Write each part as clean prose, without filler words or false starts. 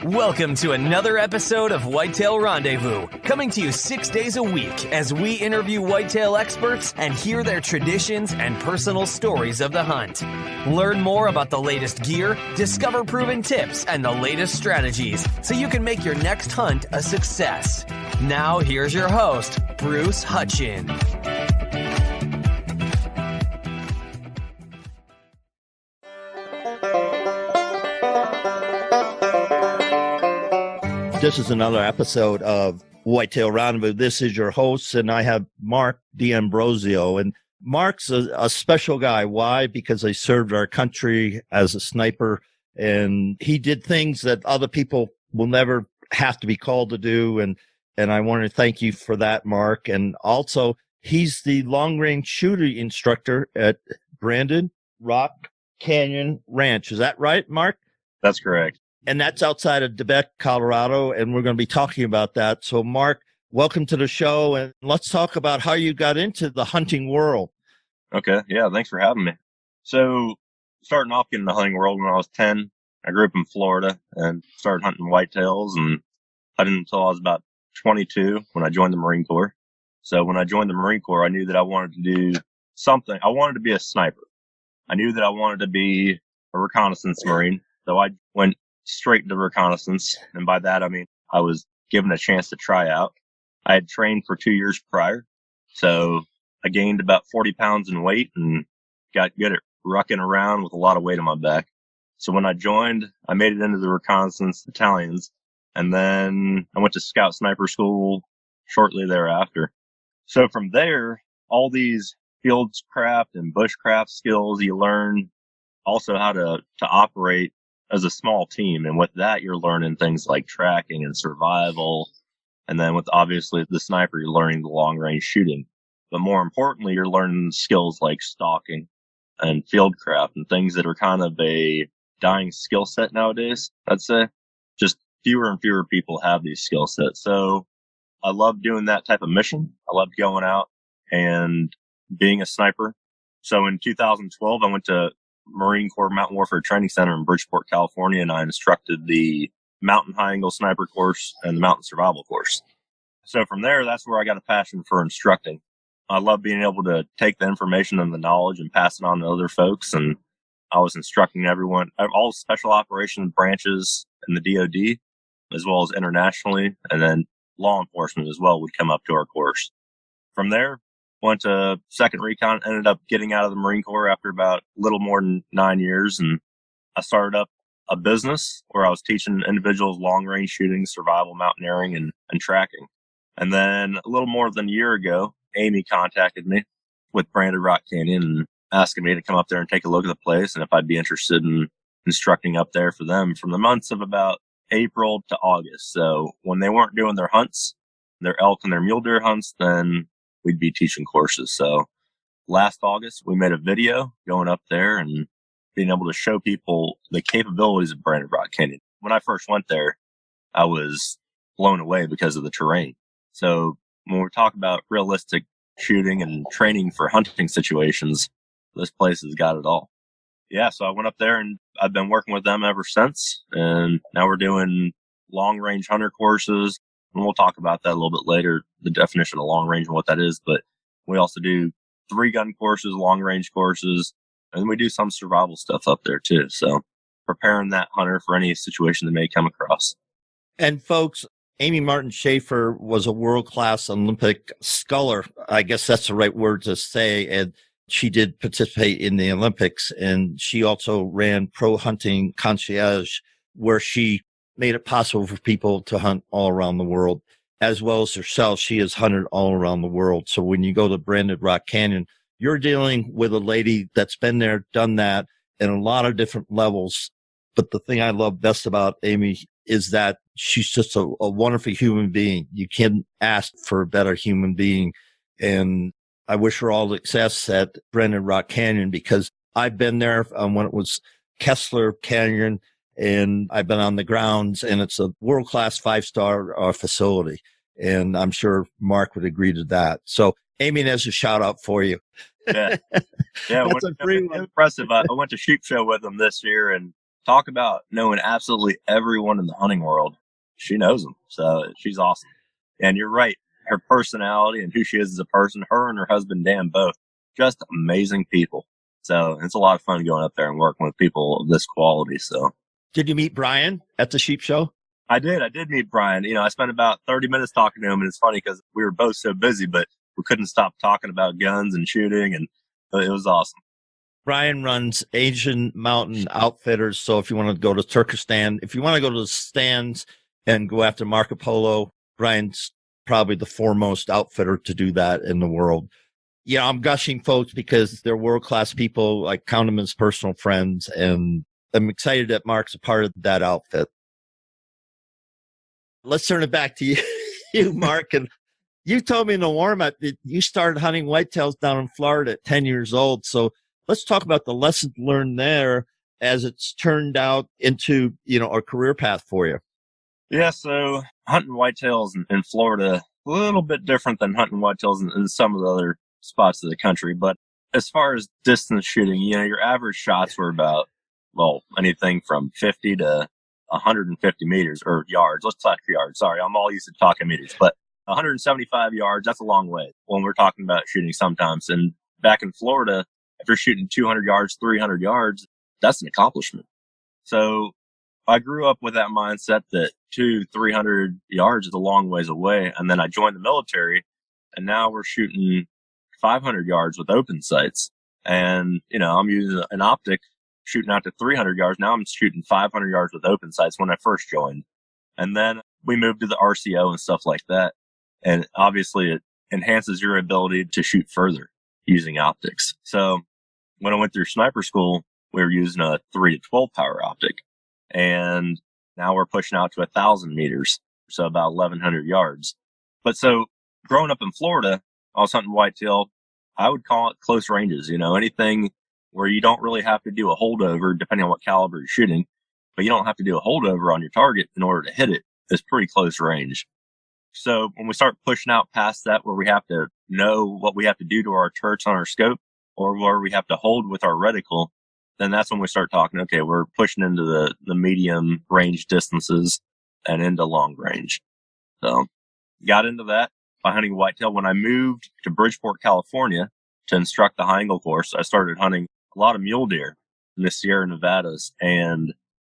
Welcome to another episode of Whitetail Rendezvous, coming to you 6 days a week as we interview whitetail experts and hear their traditions and personal stories of the hunt. Learn more about the latest gear, discover proven tips, and the latest strategies so you can make your next hunt a success. Now, here's your host, Bruce Hutchin. This is another episode of Whitetail Rendezvous. This is your host, and I have Mark D'Ambrosio. And Mark's a special guy. Why? Because he served our country as a sniper, and he did things that other people will never have to be called to do. And I want to thank you for that, Mark. And also, he's the long-range shooter instructor at Brandon Rock Canyon Ranch. Is that right, Mark? That's correct. And that's outside of Quebec, Colorado, and we're going to be talking about that. So, Mark, welcome to the show, and let's talk about how you got into the hunting world. Okay, yeah, thanks for having me. So, starting off getting in the hunting world when I was 10, I grew up in Florida and started hunting whitetails, and hunted until I was about 22 when I joined the Marine Corps. So, when I joined the Marine Corps, I knew that I wanted to do something. I wanted to be a sniper. I knew that I wanted to be a reconnaissance Marine, so I went straight into reconnaissance. And by that, I mean, I was given a chance to try out. I had trained for 2 years prior. So I gained about 40 pounds in weight and got good at rucking around with a lot of weight on my back. So when I joined, I made it into the reconnaissance battalions. And then I went to scout sniper school shortly thereafter. So from there, all these fieldcraft and bushcraft skills you learn, also how to operate as a small team. And with that, you're learning things like tracking and survival. And then with obviously the sniper, you're learning the long range shooting. But more importantly, you're learning skills like stalking and fieldcraft and things that are kind of a dying skill set nowadays, I'd say. Just fewer and fewer people have these skill sets. So I love doing that type of mission. I loved going out and being a sniper. So in 2012, I went to Marine Corps Mountain Warfare Training Center in Bridgeport, California, and I instructed the Mountain High Angle Sniper course and the Mountain Survival course. So from there, that's where I got a passion for instructing. I love being able to take the information and the knowledge and pass it on to other folks. And I was instructing everyone, all special operations branches in the DoD, as well as internationally, and then law enforcement as well would come up to our course. From there, went to second recon, ended up getting out of the Marine Corps after about a little more than 9 years. And I started up a business where I was teaching individuals long range shooting, survival, mountaineering, and tracking. And then a little more than a year ago, Amy contacted me with Brandon Rock Canyon and asking me to come up there and take a look at the place and if I'd be interested in instructing up there for them from the months of about April to August. So when they weren't doing their hunts, their elk and their mule deer hunts, then we'd be teaching courses. So last August, we made a video going up there and being able to show people the capabilities of Brandon Rock Canyon. When I first went there, I was blown away because of the terrain. So when we talk about realistic shooting and training for hunting situations, this place has got it all. Yeah, so I went up there and I've been working with them ever since. And now we're doing long range hunter courses. And we'll talk about that a little bit later, the definition of long range and what that is. But we also do 3-gun courses, long range courses, and we do some survival stuff up there too. So preparing that hunter for any situation they may come across. And folks, Amy Martin Schaffer was a world-class Olympic sculler. I guess that's the right word to say. And she did participate in the Olympics, and she also ran Pro Hunting Concierge, where she made it possible for people to hunt all around the world, as well as herself. She has hunted all around the world. So when you go to Brandon Rock Canyon, you're dealing with a lady that's been there, done that in a lot of different levels. But the thing I love best about Amy is that she's just a wonderful human being. You can't ask for a better human being. And I wish her all success at Brandon Rock Canyon, because I've been there when it was Kessler Canyon, and I've been on the grounds, and it's a world-class 5-star facility. And I'm sure Mark would agree to that. So Amy has a shout out for you. Yeah. Yeah. That's a free one. Impressive. I went to Shoot Show with them this year and talk about knowing absolutely everyone in the hunting world. She knows them. So she's awesome. And you're right. Her personality and who she is as a person, her and her husband, Dan, both just amazing people. So it's a lot of fun going up there and working with people of this quality. So Did you meet Brian at the sheep show? I did meet Brian. I spent about 30 minutes talking to him, and it's funny because we were both so busy, but we couldn't stop talking about guns and shooting, and it was awesome. Brian runs Asian Mountain Outfitters. So if you want to go to Turkestan, if you want to go to the stands and go after Marco Polo, Brian's probably the foremost outfitter to do that in the world. I'm gushing folks because they're world-class people. I count them as personal friends, and I'm excited that Mark's a part of that outfit. Let's turn it back to you, Mark. And you told me in the warm-up that you started hunting whitetails down in Florida at 10 years old. So let's talk about the lessons learned there as it's turned out into, a career path for you. Yeah, so hunting whitetails in Florida, a little bit different than hunting whitetails in some of the other spots of the country. But as far as distance shooting, your average shots were about, anything from 50 to 150 meters or yards. Let's talk yards. Sorry, I'm all used to talking meters, but 175 yards, that's a long way when we're talking about shooting sometimes. And back in Florida, if you're shooting 200 yards, 300 yards, that's an accomplishment. So I grew up with that mindset that 300 yards is a long ways away. And then I joined the military, and now we're shooting 500 yards with open sights. And, I'm using an optic shooting out to 300 yards. Now I'm shooting 500 yards with open sights when I first joined. And then we moved to the RCO and stuff like that. And obviously it enhances your ability to shoot further using optics. So when I went through sniper school, we were using a 3 to 12 power optic. And now we're pushing out to 1,000 meters. So about 1,100 yards. But so growing up in Florida, I was hunting whitetail. I would call it close ranges, anything where you don't really have to do a holdover depending on what caliber you're shooting, but you don't have to do a holdover on your target in order to hit it. It's pretty close range. So when we start pushing out past that, where we have to know what we have to do to our turrets on our scope, or where we have to hold with our reticle, then that's when we start talking, okay, we're pushing into the medium range distances and into long range. So got into that by hunting whitetail. When I moved to Bridgeport, California to instruct the high angle course, I started hunting a lot of mule deer in the Sierra Nevadas. And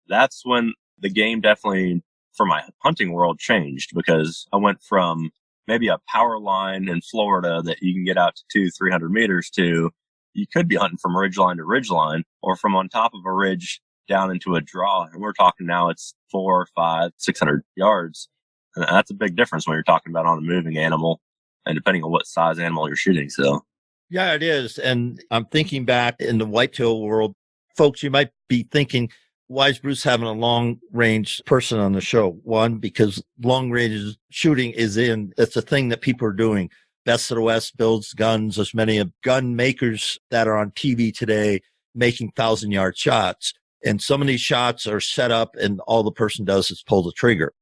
that's when the game definitely, for my hunting world, changed, because I went from maybe a power line in Florida that you can get out to 200-300 meters to you could be hunting from ridgeline to ridgeline, or from on top of a ridge down into a draw. And we're talking now it's 400, 500, 600 yards. And that's a big difference when you're talking about on a moving animal and depending on what size animal you're shooting. So yeah, it is. And I'm thinking back in the whitetail world, folks, you might be thinking, why is Bruce having a long range person on the show? One, because long range shooting it's a thing that people are doing. Best of the West builds guns. There's many of gun makers that are on TV today making 1,000-yard shots. And some of these shots are set up and all the person does is pull the trigger.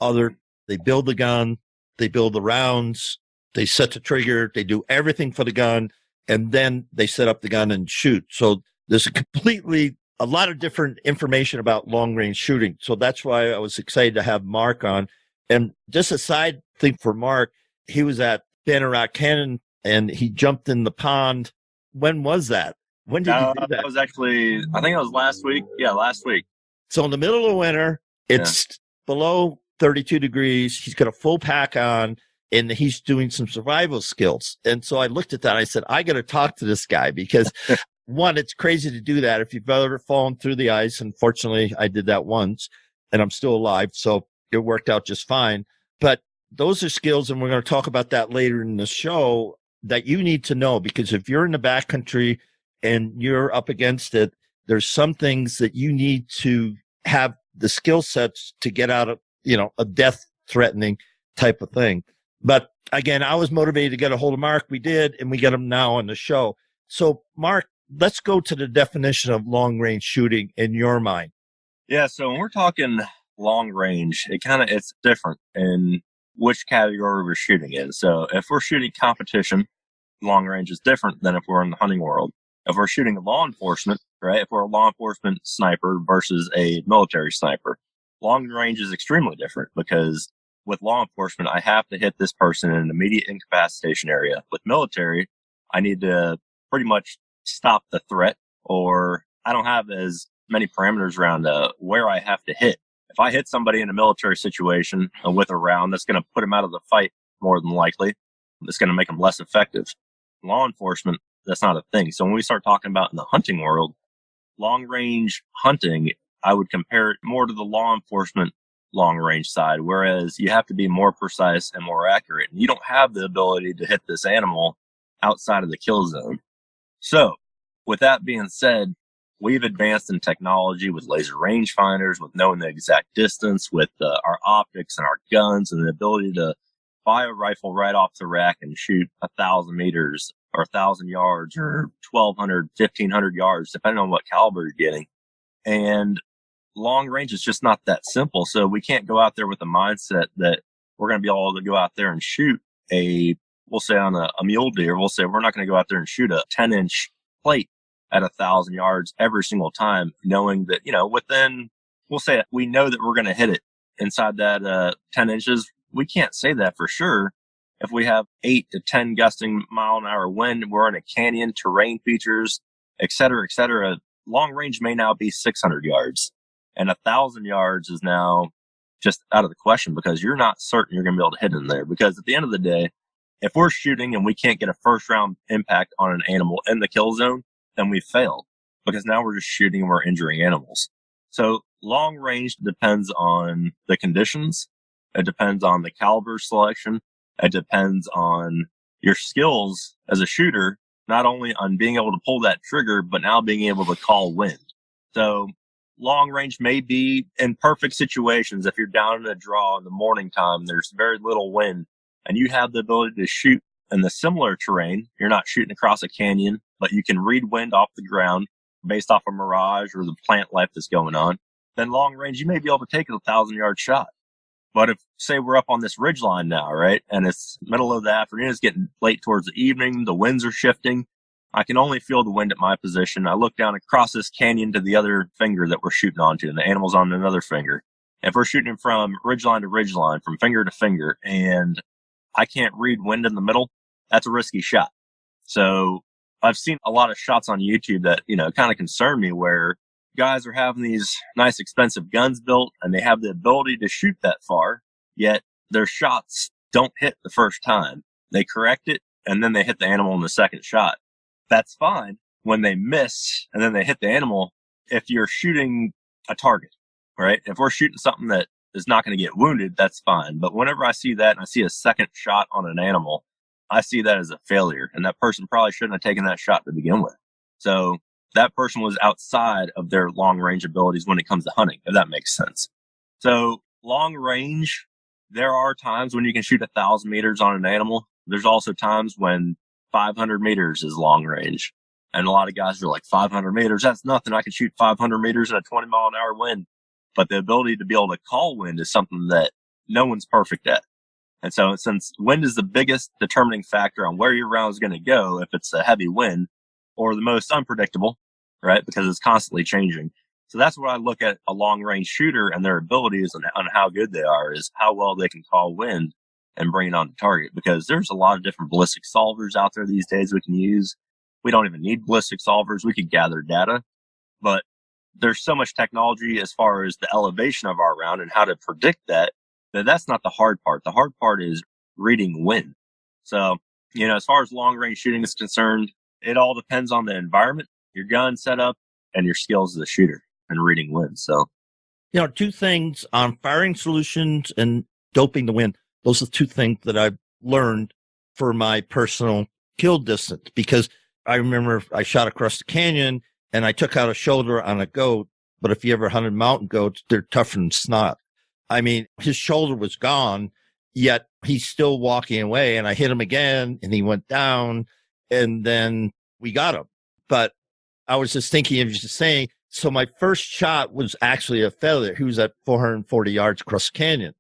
They build the gun, they build the rounds, they set the trigger, they do everything for the gun, and then they set up the gun and shoot. So there's a lot of different information about long range shooting. So that's why I was excited to have Mark on. And just a side thing for Mark, he was at Banner Rock Canyon and he jumped in the pond. When was that? When did you do that? That was actually, I think it was last week. Yeah, last week. So in the middle of winter, it's below 32 degrees. He's got a full pack on and he's doing some survival skills. And so I looked at that. And I said, I got to talk to this guy because one, it's crazy to do that. If you've ever fallen through the ice, unfortunately, I did that once and I'm still alive. So it worked out just fine. But those are skills, and we're going to talk about that later in the show, that you need to know, because if you're in the backcountry and you're up against it, there's some things that you need to have the skill sets to get out of, a death threatening type of thing. But again, I was motivated to get a hold of Mark. We did, and we get him now on the show. So Mark, let's go to the definition of long range shooting in your mind. Yeah. So when we're talking long range, it's different in which category we're shooting in. So if we're shooting competition, long range is different than if we're in the hunting world. If we're shooting a law enforcement, right? If we're a law enforcement sniper versus a military sniper, long range is extremely different because with law enforcement, I have to hit this person in an immediate incapacitation area. With military, I need to pretty much stop the threat, or I don't have as many parameters around where I have to hit. If I hit somebody in a military situation with a round, that's going to put them out of the fight more than likely. It's going to make them less effective. Law enforcement, that's not a thing. So when we start talking about in the hunting world, long range hunting, I would compare it more to the law enforcement long range side, whereas you have to be more precise and more accurate. And you don't have the ability to hit this animal outside of the kill zone. So with that being said, we've advanced in technology with laser rangefinders, with knowing the exact distance, with our optics and our guns, and the ability to fire a rifle right off the rack and shoot 1,000 meters or 1,000 yards or 1,200, 1,500 yards, depending on what caliber you're getting. And long range is just not that simple. So we can't go out there with the mindset that we're going to be able to go out there and shoot we'll say on a mule deer, we'll say we're not going to go out there and shoot a 10-inch plate at 1,000 yards every single time, knowing that, we'll say we know that we're going to hit it inside that 10 inches. We can't say that for sure. If we have 8 to 10 gusting mile an hour wind, we're in a canyon, terrain features, et cetera, long range may now be 600 yards. And 1,000 yards is now just out of the question because you're not certain you're going to be able to hit in there. Because at the end of the day, if we're shooting and we can't get a first round impact on an animal in the kill zone, then we failed because now we're just shooting and we're injuring animals. So long range depends on the conditions. It depends on the caliber selection. It depends on your skills as a shooter, not only on being able to pull that trigger, but now being able to call wind. So long range may be in perfect situations. If you're down in a draw in the morning time, there's very little wind and you have the ability to shoot in the similar terrain. You're not shooting across a canyon, but you can read wind off the ground based off a mirage or the plant life that's going on. Then long range, you may be able to take a 1,000-yard shot. But if, say, we're up on this ridge line now, right, and it's middle of the afternoon, it's getting late towards the evening, the winds are shifting, I can only feel the wind at my position. I look down across this canyon to the other finger that we're shooting onto, and the animal's on another finger. If we're shooting from ridge line to ridge line, from finger to finger, and I can't read wind in the middle, that's a risky shot. So I've seen a lot of shots on YouTube that, kind of concern me where guys are having these nice expensive guns built and they have the ability to shoot that far, yet their shots don't hit the first time. They correct it and then they hit the animal in the second shot. That's fine when they miss and then they hit the animal if you're shooting a target, right? If we're shooting something that is not going to get wounded, that's fine. But whenever I see that and I see a second shot on an animal, I see that as a failure. And that person probably shouldn't have taken that shot to begin with. So that person was outside of their long range abilities when it comes to hunting, if that makes sense. So long range, there are times when you can shoot 1,000 meters on an animal. There's also times when 500 meters is long range. And a lot of guys are like, 500 meters, that's nothing. I can shoot 500 meters in a 20 mile an hour wind. But the ability to be able to call wind is something that no one's perfect at. And so since wind is the biggest determining factor on where your round is going to go, if it's a heavy wind, or the most unpredictable, right? Because it's constantly changing. So that's what I look at a long range shooter and their abilities and on how good they are is how well they can call wind and bring it on to target. Because there's a lot of different ballistic solvers out there these days we can use. We don't even need ballistic solvers. We could gather data, but there's so much technology as far as the elevation of our round and how to predict that's not the hard part. The hard part is reading wind. So, as far as long range shooting is concerned, it all depends on the environment, your gun setup, and your skills as a shooter and reading wind. So, two things on firing solutions and doping the wind. Those are the two things that I've learned for my personal kill distance, because I remember I shot across the canyon and I took out a shoulder on a goat. But if you ever hunted mountain goats, they're tougher than snot. I mean, his shoulder was gone, yet he's still walking away. And I hit him again and he went down and then we got him. But I was just thinking of just saying, so my first shot was actually a failure. He was at 440 yards across the canyon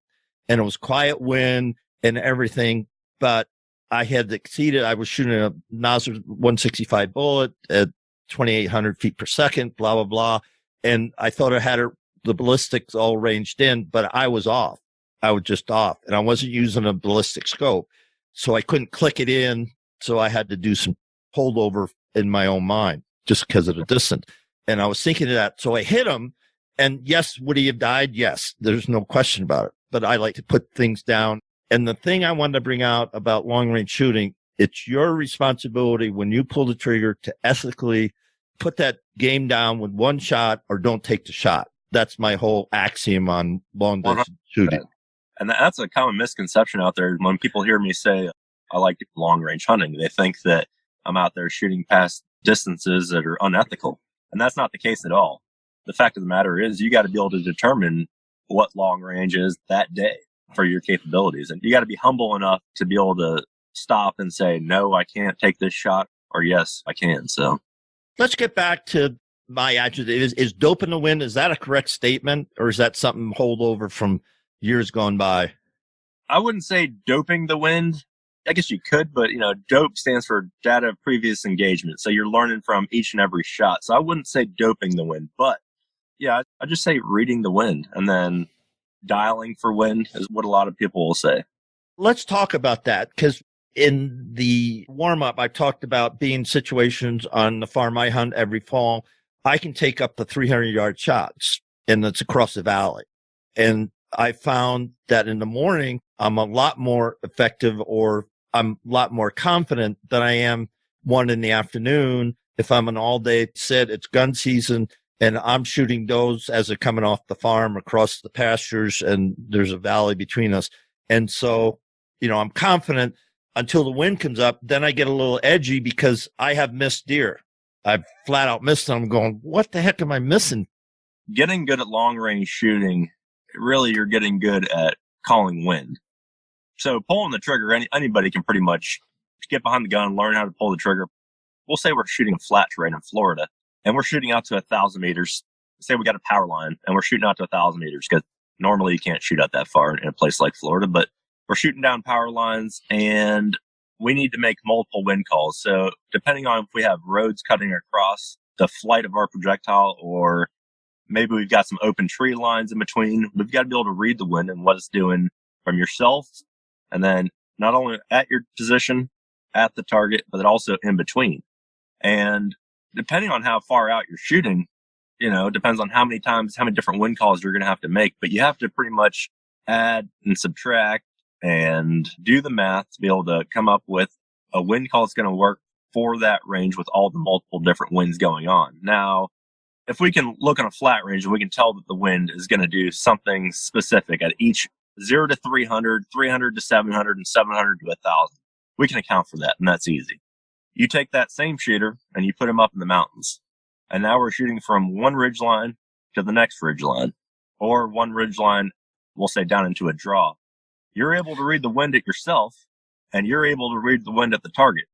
and it was quiet wind and everything. But I had exceeded, I was shooting a Nosler 165 bullet at 2,800 feet per second, blah, blah, blah. And I thought I had the ballistics all ranged in, but I was off. I was just off, and I wasn't using a ballistic scope. So I couldn't click it in. So I had to do some holdover in my own mind just because of the distance. And I was thinking of that. So I hit him. And yes, would he have died? Yes, there's no question about it. But I like to put things down. And the thing I wanted to bring out about long range shooting, it's your responsibility when you pull the trigger to ethically put that game down with one shot or don't take the shot. That's my whole axiom on long distance shooting. And that's a common misconception out there. When people hear me say I like long range hunting, they think that I'm out there shooting past distances that are unethical. And that's not the case at all. The fact of the matter is you got to be able to determine what long range is that day for your capabilities. And you got to be humble enough to be able to stop and say, no, I can't take this shot, or yes, I can. So let's get back to my adjective. Is dope in the wind, is that a correct statement, or is that something holdover from years gone by? I wouldn't say doping the wind. I guess you could, but dope stands for data of previous engagement. So you're learning from each and every shot. So I wouldn't say doping the wind, but yeah, I just say reading the wind, and then dialing for wind is what a lot of people will say. Let's talk about that, because in the warm-up, I talked about being situations on the farm I hunt every fall. I can take up to 300-yard shots, and it's across the valley. And I found that in the morning, I'm a lot more effective, or I'm a lot more confident than I am one in the afternoon. If I'm an all-day sit, it's gun season, and I'm shooting does as they're coming off the farm across the pastures, and there's a valley between us. And so, I'm confident until the wind comes up. Then I get a little edgy because I have missed deer. I've flat out missed them. I'm going, what the heck am I missing? Getting good at long range shooting, really, you're getting good at calling wind. So pulling the trigger, anybody can pretty much get behind the gun, learn how to pull the trigger. We'll say we're shooting a flat terrain in Florida, and we're shooting out to 1,000 meters. Say we got a power line, and we're shooting out to 1,000 meters, because normally you can't shoot out that far in a place like Florida, but we're shooting down power lines, and we need to make multiple wind calls. So depending on if we have roads cutting across the flight of our projectile, or maybe we've got some open tree lines in between, we've got to be able to read the wind and what it's doing from yourself, and then not only at your position, at the target, but also in between. And depending on how far out you're shooting, depends on how many different wind calls you're going to have to make. But you have to pretty much add and subtract and do the math to be able to come up with a wind call that's going to work for that range with all the multiple different winds going on. Now, if we can look on a flat range and we can tell that the wind is going to do something specific at each 0 to 300, 300 to 700, and 700 to 1,000, we can account for that, and that's easy. You take that same shooter and you put him up in the mountains, and now we're shooting from one ridge line to the next ridge line, or one ridge line, we'll say, down into a draw. You're able to read the wind at yourself, and you're able to read the wind at the target,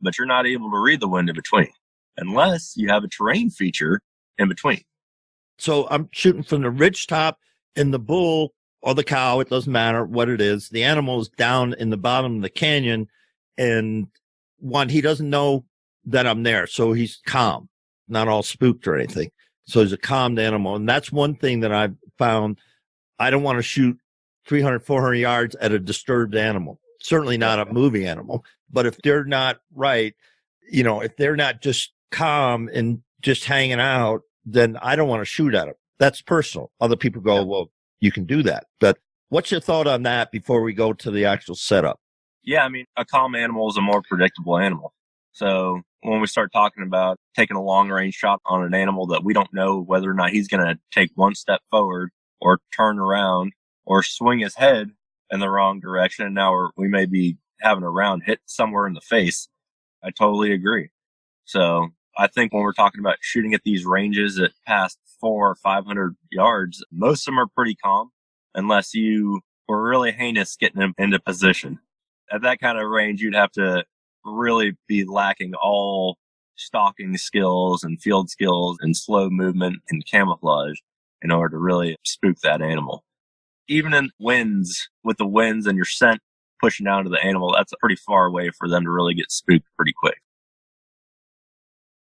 but you're not able to read the wind in between, unless you have a terrain feature in between. So I'm shooting from the ridge top, and the bull or the cow, it doesn't matter what it is, the animal is down in the bottom of the canyon, and he doesn't know that I'm there, so he's calm, not all spooked or anything. So he's a calmed animal, and that's one thing that I've found. I don't want to shoot 300, 400 yards at a disturbed animal, certainly not a moving animal. But if they're not right, if they're not just calm and just hanging out, then I don't want to shoot at them. That's personal. Other people go, well, you can do that. But what's your thought on that before we go to the actual setup? Yeah, a calm animal is a more predictable animal. So when we start talking about taking a long range shot on an animal that we don't know whether or not he's going to take one step forward or turn around or swing his head in the wrong direction, and now we may be having a round hit somewhere in the face, I totally agree. So I think when we're talking about shooting at these ranges at past 400 or 500 yards, most of them are pretty calm, unless you were really heinous getting them into position. At that kind of range, you'd have to really be lacking all stalking skills and field skills and slow movement and camouflage in order to really spook that animal. Even in winds, with the winds and your scent pushing down to the animal, that's pretty far away for them to really get spooked pretty quick.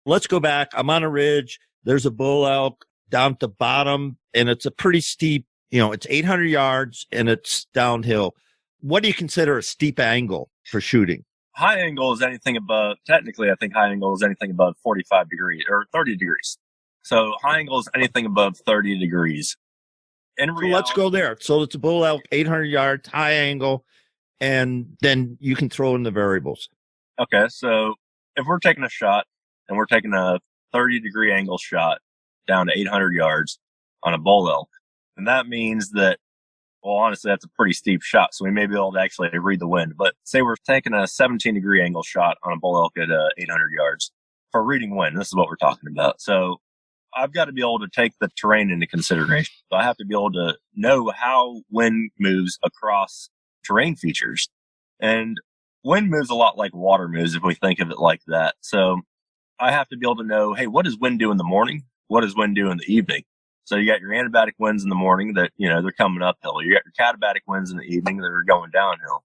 let's go back. I'm on a ridge. There's a bull elk down at the bottom, and it's a pretty steep, it's 800 yards and it's downhill. What do you consider a steep angle for shooting? High angle is anything above, technically, I think high angle is anything above 45 degrees or 30 degrees. So high angle is anything above 30 degrees. In reality, let's go there. So it's a bull elk, 800 yards, high angle, and then you can throw in the variables. Okay, so if we're taking a shot and we're taking a 30-degree angle shot down to 800 yards on a bull elk, then that means that, well, honestly, that's a pretty steep shot, so we may be able to actually read the wind. But say we're taking a 17-degree angle shot on a bull elk at 800 yards. For reading wind, this is what we're talking about. So I've got to be able to take the terrain into consideration. So I have to be able to know how wind moves across terrain features. And wind moves a lot like water moves if we think of it like that. So I have to be able to know, hey, what does wind do in the morning? What does wind do in the evening? So you got your anabatic winds in the morning that, they're coming uphill. You got your katabatic winds in the evening that are going downhill.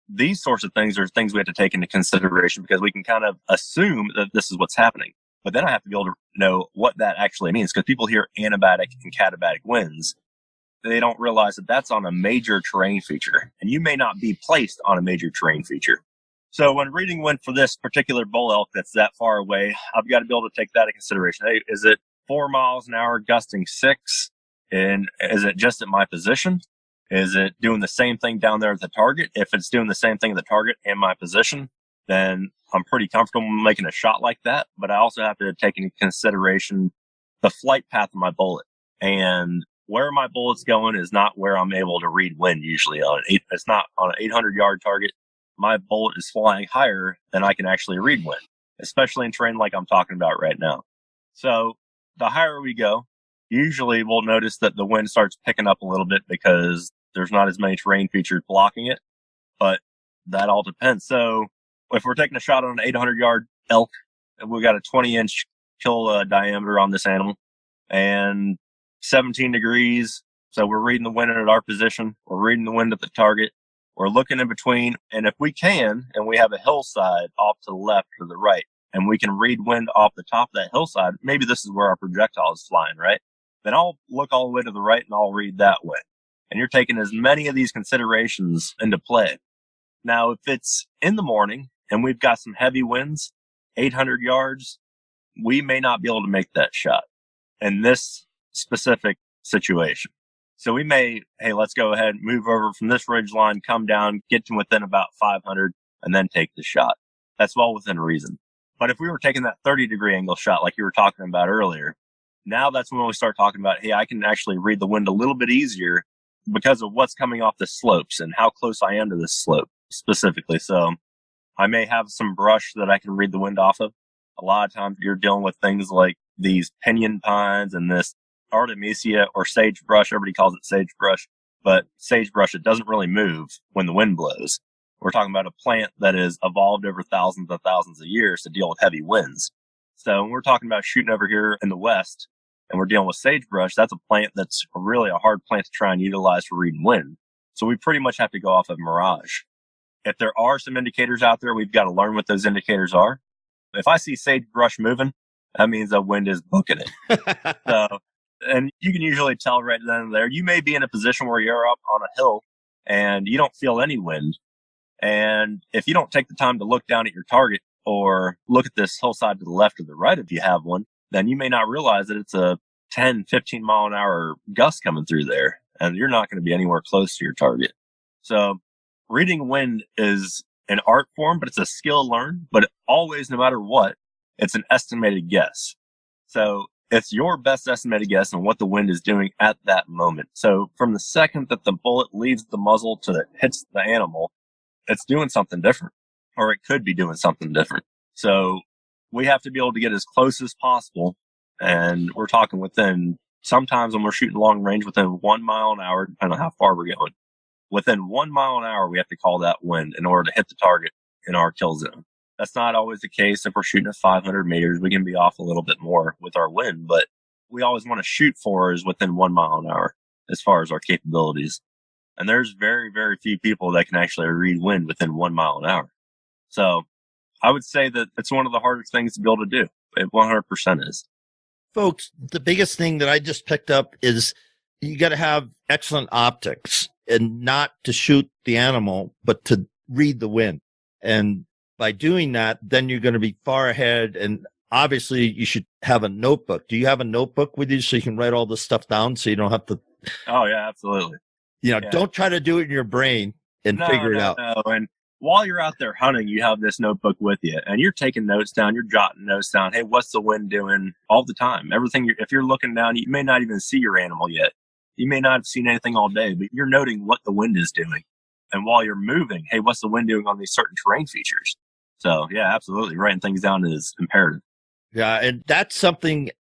These sorts of things are things we have to take into consideration because we can kind of assume that this is what's happening. But then I have to be able to know what that actually means because people hear anabatic and katabatic winds. They don't realize that that's on a major terrain feature, and you may not be placed on a major terrain feature. So when reading wind for this particular bull elk that's that far away, I've got to be able to take that into consideration. Hey, is it 4 miles an hour gusting 6? And is it just at my position? Is it doing the same thing down there at the target? If it's doing the same thing at the target and my position, then I'm pretty comfortable making a shot like that. But I also have to take into consideration the flight path of my bullet. And where my bullet's going is not where I'm able to read wind usually. It's not on an 800-yard target. My bullet is flying higher than I can actually read wind, especially in terrain like I'm talking about right now. So the higher we go, usually we'll notice that the wind starts picking up a little bit because there's not as many terrain features blocking it, but that all depends. So if we're taking a shot on an 800-yard elk, we've got a 20-inch kill diameter on this animal and 17 degrees. So we're reading the wind at our position. We're reading the wind at the target. We're looking in between. And if we can, and we have a hillside off to the left or the right, and we can read wind off the top of that hillside, maybe this is where our projectile is flying, right? Then I'll look all the way to the right and I'll read that wind. And you're taking as many of these considerations into play. Now, if it's in the morning and we've got some heavy winds, 800 yards, we may not be able to make that shot in this specific situation. So we may, hey, let's go ahead and move over from this ridge line, come down, get to within about 500, and then take the shot. That's well within reason. But if we were taking that 30-degree angle shot like you were talking about earlier, now that's when we start talking about, hey, I can actually read the wind a little bit easier because of what's coming off the slopes and how close I am to this slope specifically. So I may have some brush that I can read the wind off of. A lot of times you're dealing with things like these pinyon pines and this Artemisia or sagebrush. Everybody calls it sagebrush, but sagebrush, it doesn't really move when the wind blows. We're talking about a plant that has evolved over thousands of years to deal with heavy winds. So when we're talking about shooting over here in the West and we're dealing with sagebrush, that's a plant that's really a hard plant to try and utilize for reading wind. So we pretty much have to go off of mirage. If there are some indicators out there, we've got to learn what those indicators are. If I see sagebrush moving, that means the wind is booking it. And you can usually tell right then and there. You may be in a position where you're up on a hill and you don't feel any wind. And if you don't take the time to look down at your target or look at this hillside to the left or the right if you have one, then you may not realize that it's a 10, 15 mile an hour gust coming through there. And you're not going to be anywhere close to your target. So reading wind is an art form, but it's a skill learned. But always, no matter what, it's an estimated guess. So it's your best estimated guess on what the wind is doing at that moment. So from the second that the bullet leaves the muzzle to it hits the animal, it's doing something different, or it could be doing something different. So we have to be able to get as close as possible. And we're talking within, sometimes when we're shooting long range, within 1 mile an hour, depending on how far we're going. Within 1 mile an hour, we have to call that wind in order to hit the target in our kill zone. That's not always the case. If we're shooting at 500 meters, we can be off a little bit more with our wind, but we always want to shoot for is within 1 mile an hour as far as our capabilities. And there's very, very few people that can actually read wind within 1 mile an hour. So I would say that it's one of the hardest things to be able to do. It 100% is. Folks, the biggest thing that I just picked up is you got to have excellent optics, and not to shoot the animal, but to read the wind. And by doing that, then you're going to be far ahead. And obviously you should have a notebook. Do you have a notebook with you so you can write all this stuff down so you don't have to? Oh yeah, absolutely. Don't try to do it in your brain and figure it out. No. And while you're out there hunting, you have this notebook with you and you're taking notes down, you're jotting notes down. Hey, what's the wind doing all the time? Everything. If you're looking down, you may not even see your animal yet. You may not have seen anything all day, but you're noting what the wind is doing. And while you're moving, hey, what's the wind doing on these certain terrain features? So yeah, absolutely. Writing things down is imperative. Yeah. And that's something,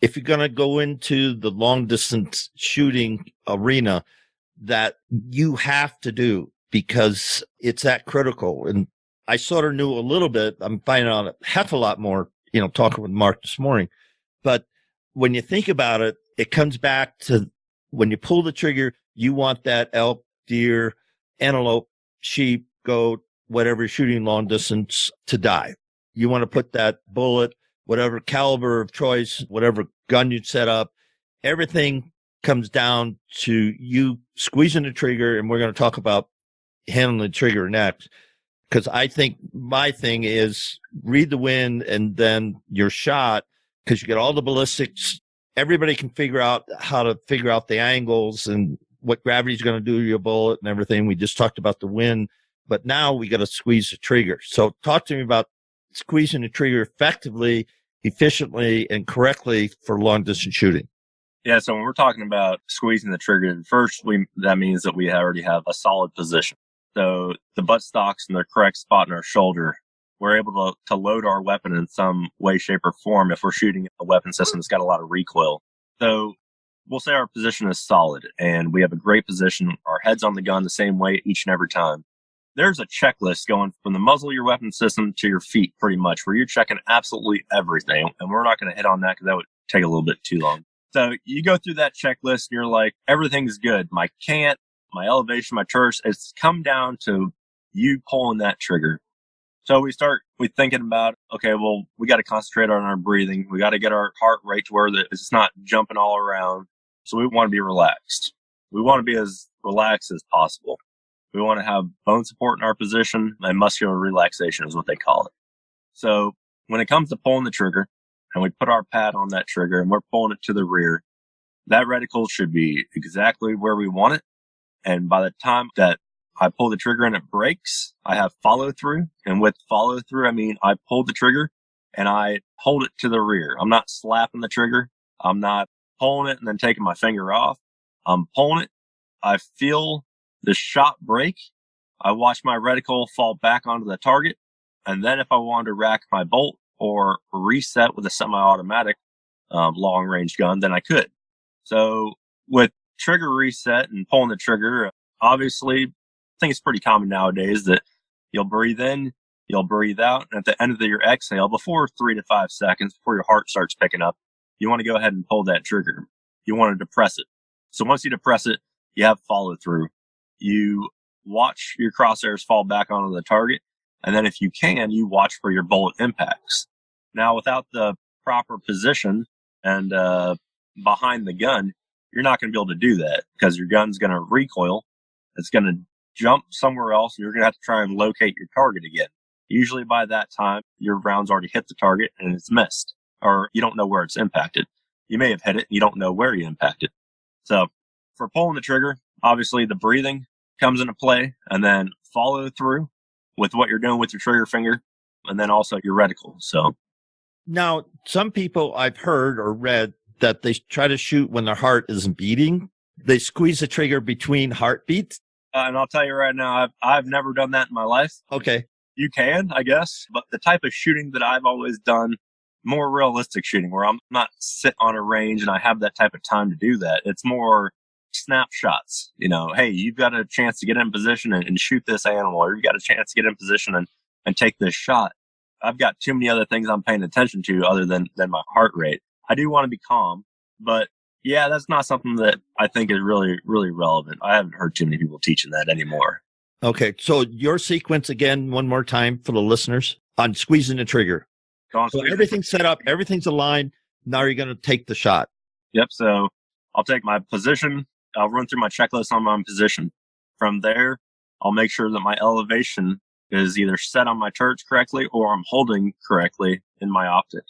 if you're going to go into the long distance shooting arena, that you have to do, because it's that critical. And I sort of knew a little bit. I'm finding out a heck of a lot more, talking with Mark this morning. But when you think about it, it comes back to when you pull the trigger, you want that elk, deer, antelope, sheep, goat, whatever you're shooting long distance, to die. You want to put that bullet, whatever caliber of choice, whatever gun you'd set up, everything comes down to you squeezing the trigger. And we're going to talk about handling the trigger next, because I think my thing is read the wind and then your shot, because you get all the ballistics. Everybody can figure out how to figure out the angles and what gravity is going to do to your bullet and everything. We just talked about the wind, but now we got to squeeze the trigger. So talk to me about squeezing the trigger effectively, efficiently, and correctly for long distance shooting. Yeah. So when we're talking about squeezing the trigger, first, that means that we already have a solid position. So the butt stock's in the correct spot in our shoulder. We're able to load our weapon in some way, shape, or form if we're shooting a weapon system that's got a lot of recoil. So we'll say our position is solid and we have a great position. Our head's on the gun the same way each and every time. There's a checklist going from the muzzle of your weapon system to your feet, pretty much, where you're checking absolutely everything. And we're not going to hit on that because that would take a little bit too long. So you go through that checklist and you're like, everything's good. My cant, my elevation, my turret, it's come down to you pulling that trigger. So we thinking about, okay, well, we got to concentrate on our breathing. We got to get our heart rate to where it's not jumping all around. So we want to be relaxed. We want to be as relaxed as possible. We want to have bone support in our position, and muscular relaxation is what they call it. So when it comes to pulling the trigger, and we put our pad on that trigger and we're pulling it to the rear, that reticle should be exactly where we want it. And by the time that I pull the trigger and it breaks, I have follow through. And with follow through, I mean, I pull the trigger and I hold it to the rear. I'm not slapping the trigger. I'm not pulling it and then taking my finger off. I'm pulling it. I feel the shot break. I watch my reticle fall back onto the target. And then if I wanted to rack my bolt or reset with a semi-automatic long range gun, then I could. So with trigger reset and pulling the trigger, obviously, I think it's pretty common nowadays that you'll breathe in, you'll breathe out, and at the end of your exhale, before 3 to 5 seconds, before your heart starts picking up, you want to go ahead and pull that trigger. You want to depress it. So once you depress it, you have follow through. You watch your crosshairs fall back onto the target, and then if you can, you watch for your bullet impacts. Now, without the proper position and behind the gun, you're not going to be able to do that because your gun's going to recoil. It's going to jump somewhere else, and you're going to have to try and locate your target again. Usually by that time, your round's already hit the target and it's missed, or you don't know where it's impacted. You may have hit it, and you don't know where you impacted. So for pulling the trigger, obviously the breathing comes into play, and then follow through with what you're doing with your trigger finger, and then also your reticle. So now, some people I've heard or read that they try to shoot when their heart isn't beating. They squeeze the trigger between heartbeats. And I'll tell you right now, I've never done that in my life. Okay. You can, I guess, but the type of shooting that I've always done, more realistic shooting, where I'm not sit on a range and I have that type of time to do that. It's more snapshots. Hey, you've got a chance to get in position and shoot this animal, or you've got a chance to get in position and take this shot. I've got too many other things I'm paying attention to other than my heart rate. I do want to be calm, but yeah, that's not something that I think is really, really relevant. I haven't heard too many people teaching that anymore. Okay. So your sequence again, one more time for the listeners on squeezing the trigger. So everything's set up, everything's aligned. Now you're going to take the shot. Yep. So I'll take my position. I'll run through my checklist on my position. From there, I'll make sure that my elevation is either set on my turrets correctly or I'm holding correctly in my optic.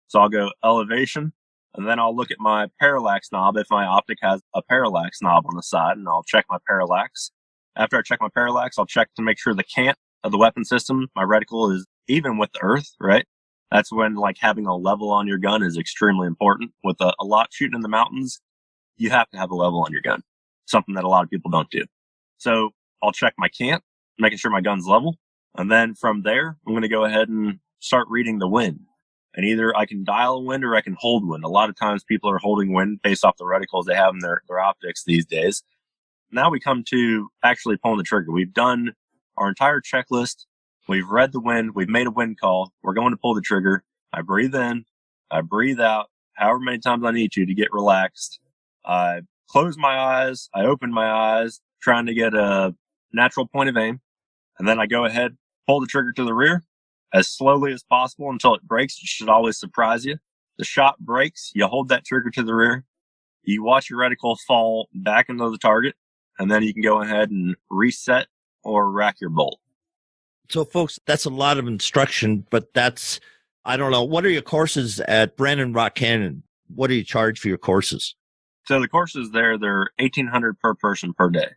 So I'll go elevation, and then I'll look at my parallax knob if my optic has a parallax knob on the side, and I'll check my parallax. After I check my parallax, I'll check to make sure the cant of the weapon system, my reticle, is even with the earth, right? That's when like having a level on your gun is extremely important. With a lot shooting in the mountains, you have to have a level on your gun, something that a lot of people don't do. So I'll check my cant, making sure my gun's level. And then from there, I'm going to go ahead and start reading the wind. And either I can dial wind or I can hold wind. A lot of times people are holding wind based off the reticles they have in their optics these days. Now we come to actually pulling the trigger. We've done our entire checklist. We've read the wind. We've made a wind call. We're going to pull the trigger. I breathe in. I breathe out however many times I need to get relaxed. I close my eyes. I open my eyes, trying to get a natural point of aim. And then I go ahead, pull the trigger to the rear as slowly as possible until it breaks. It should always surprise you. The shot breaks. You hold that trigger to the rear. You watch your reticle fall back into the target. And then you can go ahead and reset or rack your bolt. So, folks, that's a lot of instruction, but that's, I don't know. What are your courses at Brandon Rock Canyon? What do you charge for your courses? So the courses there, they're $1,800 per person per day.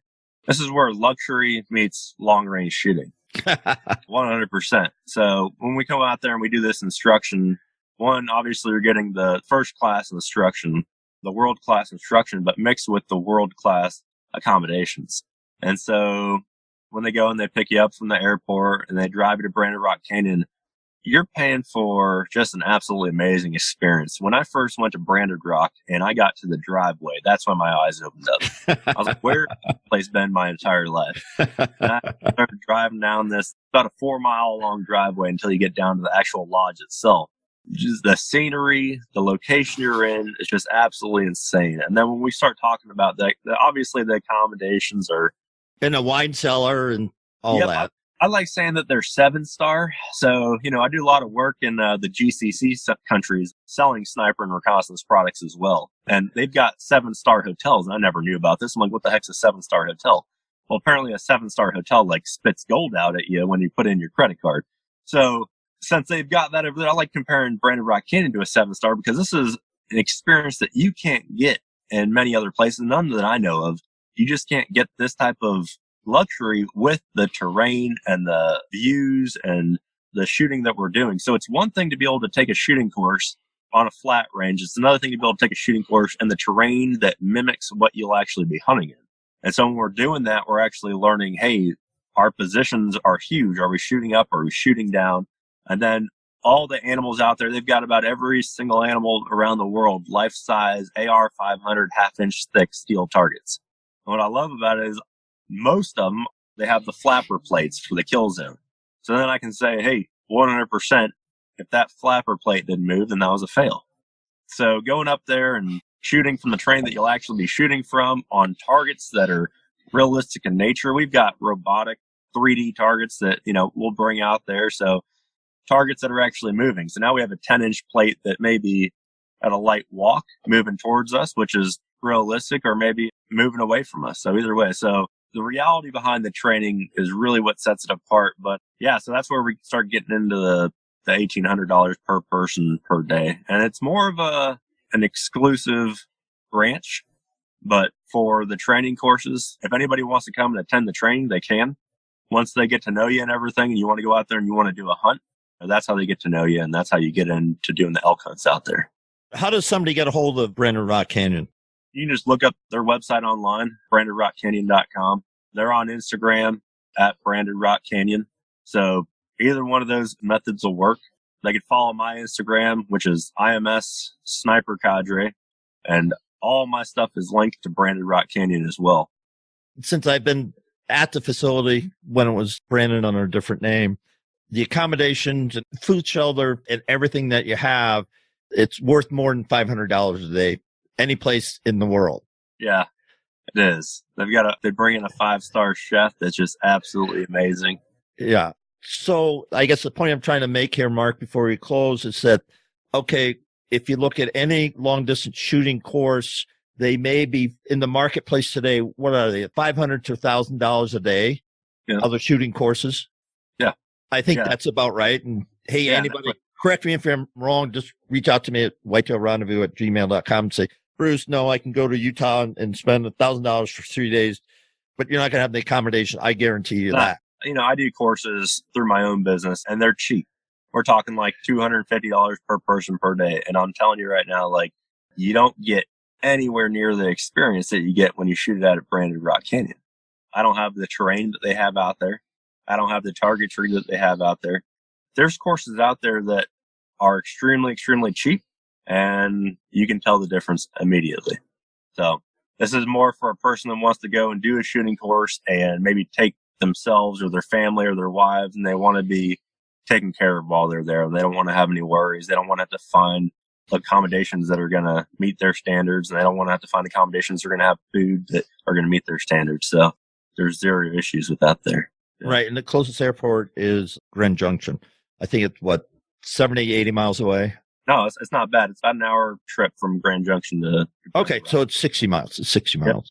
This is where luxury meets long-range shooting. 100%. So when we go out there and we do this instruction, one, obviously you're getting the first-class instruction, the world-class instruction, but mixed with the world-class accommodations. And so when they go and they pick you up from the airport and they drive you to Brandon Rock Canyon, you're paying for just an absolutely amazing experience. When I first went to Brandon Rock and I got to the driveway, that's when my eyes opened up. I was like, where has this place been my entire life? And I started driving down this about a 4-mile long driveway until you get down to the actual lodge itself. Just the scenery, the location you're in, it's just absolutely insane. And then when we start talking about that, obviously the accommodations are in a wine cellar and all that. I like saying that they're 7-star. So, I do a lot of work in the GCC countries selling sniper and reconnaissance products as well. And they've got 7-star hotels. And I never knew about this. I'm like, what the heck's a 7-star hotel? Well, apparently a 7-star hotel like spits gold out at you when you put in your credit card. So since they've got that over there, I like comparing Brandon Rock Canyon to a 7-star because this is an experience that you can't get in many other places, none that I know of. You just can't get this type of luxury with the terrain and the views and the shooting that we're doing. So it's one thing to be able to take a shooting course on a flat range. It's another thing to be able to take a shooting course in the terrain that mimics what you'll actually be hunting in. And so when we're doing that, we're actually learning, hey, our positions are huge. Are we shooting up? Are we shooting down? And then all the animals out there, they've got about every single animal around the world, life-size AR 500 half-inch thick steel targets. And what I love about it is most of them, they have the flapper plates for the kill zone. So then I can say, hey, 100%, if that flapper plate didn't move, then that was a fail. So going up there and shooting from the terrain that you'll actually be shooting from on targets that are realistic in nature. We've got robotic 3D targets that, we'll bring out there. So targets that are actually moving. So now we have a 10-inch plate that may be at a light walk moving towards us, which is realistic, or maybe moving away from us. So either way. So the reality behind the training is really what sets it apart. But yeah, so that's where we start getting into the $1,800 per person per day. And it's more of an exclusive branch. But for the training courses, if anybody wants to come and attend the training, they can. Once they get to know you and everything, and you want to go out there and you want to do a hunt, that's how they get to know you. And that's how you get into doing the elk hunts out there. How does somebody get a hold of Brandon Rock Canyon? You can just look up their website online, BrandonRockCanyon.com. They're on Instagram at Brandon Rock Canyon. So either one of those methods will work. They could follow my Instagram, which is IMS Sniper Cadre. And all my stuff is linked to Brandon Rock Canyon as well. Since I've been at the facility when it was Brandon under a different name, the accommodations and food, shelter, and everything that you have, it's worth more than $500 a day, any place in the world. Yeah, it is. They bring in a 5-star chef that's just absolutely amazing. Yeah. So I guess the point I'm trying to make here, Mark, before we close is that, okay, if you look at any long distance shooting course, they may be in the marketplace today. What are they? $500 to $1,000 a day. Yeah. Other shooting courses. Yeah. I think that's about right. And hey, anybody, correct me if I'm wrong. Just reach out to me at whitetailrendezvous@gmail.com and say, Bruce, no, I can go to Utah and spend $1,000 for 3 days, but you're not going to have the accommodation. I guarantee you that. I do courses through my own business and they're cheap. We're talking like $250 per person per day. And I'm telling you right now, like, you don't get anywhere near the experience that you get when you shoot it out at Branded Rock Canyon. I don't have the terrain that they have out there. I don't have the targetry that they have out there. There's courses out there that are extremely, extremely cheap, and you can tell the difference immediately. So this is more for a person that wants to go and do a shooting course and maybe take themselves or their family or their wives, and they want to be taken care of while they're there. They don't want to have any worries. They don't want to have to find accommodations that are going to meet their standards, and they don't want to have to find accommodations that are going to have food that are going to meet their standards. So there's zero issues with that there. Yeah. Right. And the closest airport is Grand Junction. I think it's 70, 80 miles away. No, it's not bad. It's about an hour trip from Grand Junction to. Okay. So it's 60 miles. It's 60 miles. Yep.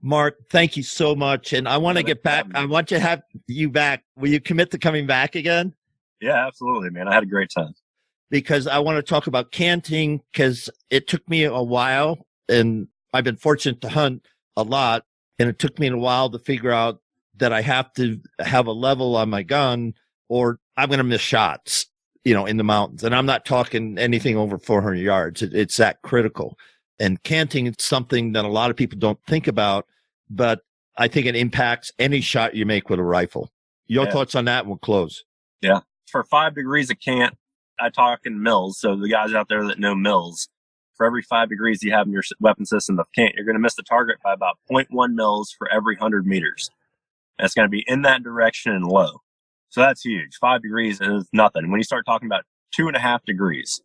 Mark, thank you so much. And I want to get back. I want to have you back. Will you commit to coming back again? Yeah, absolutely, man. I had a great time. Because I want to talk about canting, because it took me a while, and I've been fortunate to hunt a lot, and it took me a while to figure out that I have to have a level on my gun or I'm going to miss shots, in the mountains. And I'm not talking anything over 400 yards. It's that critical. And canting is something that a lot of people don't think about, but I think it impacts any shot you make with a rifle. Your thoughts on that? We'll close. Yeah. For 5 degrees of cant, I talk in mils. So the guys out there that know mils, for every 5 degrees you have in your weapon system of cant, you're going to miss the target by about 0.1 mils for every 100 meters. And it's going to be in that direction and low. So that's huge. 5 degrees is nothing. When you start talking about 2.5 degrees,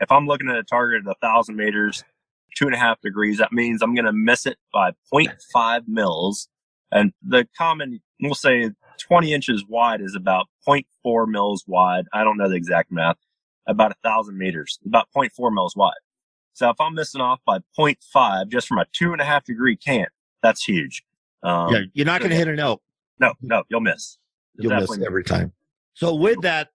if I'm looking at a target at 1,000 meters, 2.5 degrees, that means I'm going to miss it by 0.5 mils. And the common, we'll say 20 inches wide is about 0.4 mils wide. I don't know the exact math. About 1,000 meters, about 0.4 mils wide. So if I'm missing off by 0.5 just from a 2.5 degree cant, that's huge. You're not going to hit an elk. No, you'll miss. You'll miss every time. So with that,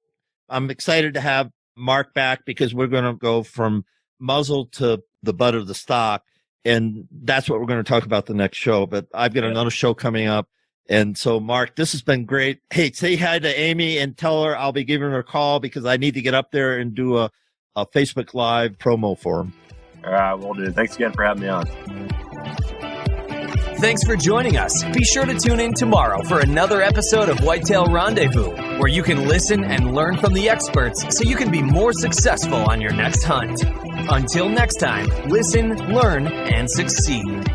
I'm excited to have Mark back because we're going to go from muzzle to the butt of the stock. And that's what we're going to talk about the next show. But I've got another show coming up. And so, Mark, this has been great. Hey, say hi to Amy and tell her I'll be giving her a call because I need to get up there and do a Facebook Live promo for him. All right, will do. Thanks again for having me on. Thanks for joining us. Be sure to tune in tomorrow for another episode of Whitetail Rendezvous, where you can listen and learn from the experts so you can be more successful on your next hunt. Until next time, listen, learn, and succeed.